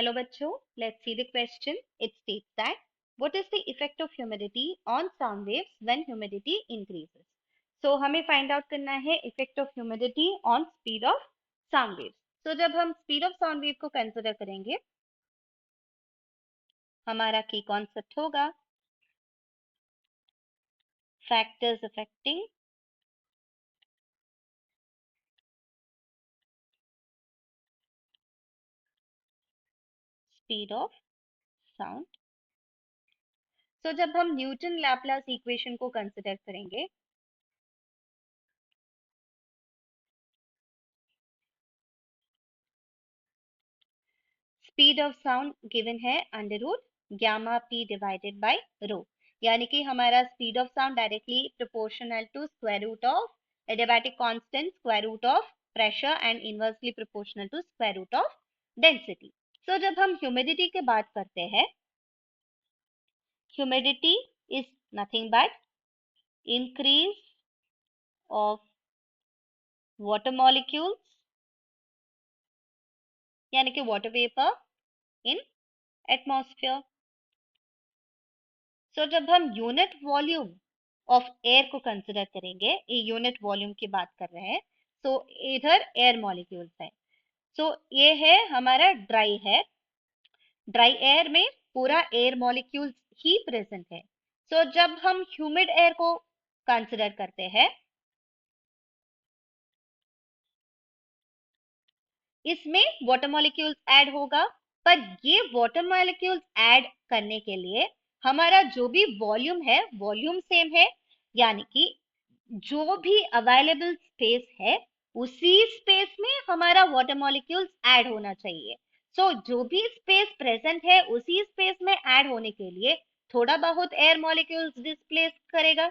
Hello बच्चों, let's see the question. It states that what is the effect of humidity on sound waves when humidity increases? So हमें find out करना है effect of humidity on speed of sound waves. So जब हम speed of sound wave को consider करेंगे, हमारा key concept होगा factors affecting speed of sound. So जब हम न्यूटन लैपलास इक्वेशन को कंसिडर करेंगे, स्पीड ऑफ साउंड गिवन है under root gamma P divided by rho, यानी कि हमारा speed of sound directly proportional to square root of adiabatic constant square root of pressure and inversely proportional to square root of density. So जब हम humidity की बात करते हैं, humidity is nothing but increase of water molecules, यानी कि water vapour in atmosphere. सो जब हम यूनिट वॉल्यूम ऑफ एयर को कंसिडर करेंगे, ये यूनिट वॉल्यूम की बात कर रहे हैं, तो इधर एयर मॉलिक्यूल्स है. सो ये है हमारा ड्राई है, ड्राई एयर में पूरा एयर मॉलिक्यूल्स ही प्रेजेंट है. सो जब हम ह्यूमिड एयर को कंसिडर करते हैं, इसमें वाटर मॉलिक्यूल्स ऐड होगा, पर ये वाटर मॉलिक्यूल्स ऐड करने के लिए हमारा जो भी वॉल्यूम है वॉल्यूम सेम है, यानी कि जो भी अवेलेबल स्पेस है उसी स्पेस में हमारा वाटर मॉलिक्यूल्स ऐड होना चाहिए. सो जो भी स्पेस प्रेजेंट है उसी स्पेस में ऐड होने के लिए थोड़ा बहुत एयर मॉलिक्यूल्स डिस्प्लेस करेगा.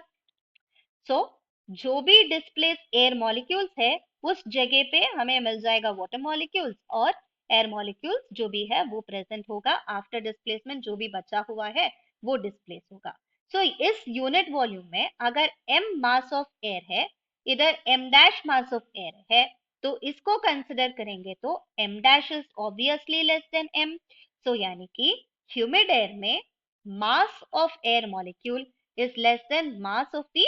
सो जो भी डिस्प्लेस एयर मॉलिक्यूल्स है उस जगह पे हमें मिल जाएगा वाटर मॉलिक्यूल्स, और एयर मॉलिक्यूल्स जो भी है वो प्रेजेंट होगा. आफ्टर डिस्प्लेसमेंट जो भी बचा हुआ है वो डिस्प्लेस होगा. सो इस यूनिट वॉल्यूम में अगर m मास ऑफ एयर है, इधर m dash mass of air है, तो इसको कंसिडर करेंगे तो m dash is obviously less than m. सो यानी कि ह्यूमिड एयर में mass of air molecule is less than mass of the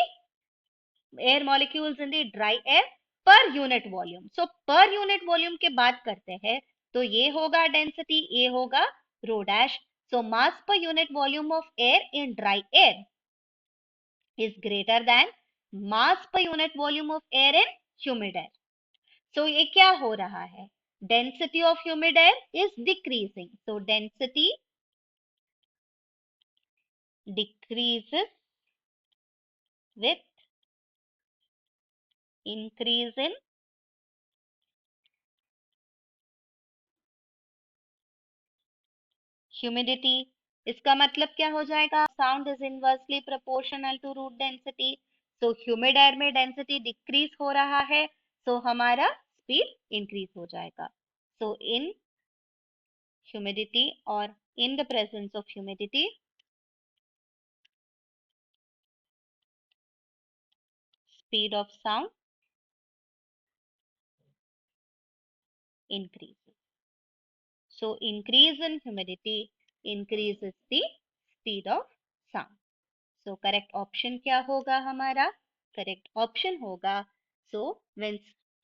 air molecules in the dry air per unit volume. So per unit volume के बात करते हैं तो ये होगा density, ये होगा rho dash. So mass per unit volume of air in dry air is greater than mass per unit volume of air in humid air. So ये क्या हो रहा है? Density of humid air is decreasing. So density decreases with increase in humidity. इसका मतलब क्या हो जाएगा? Sound is inversely proportional to root density. So humid air में डेंसिटी डिक्रीज हो रहा है, सो हमारा स्पीड इंक्रीज हो जाएगा. सो इन ह्यूमिडिटी और in the presence of humidity, speed of sound increases. So increase in humidity increases the speed of sound. So correct option क्या होगा हमारा? Correct option होगा, so when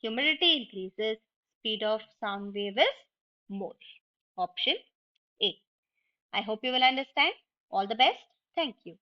humidity increases, speed of sound wave is more. Option A. I hope you will understand. All the best. Thank you.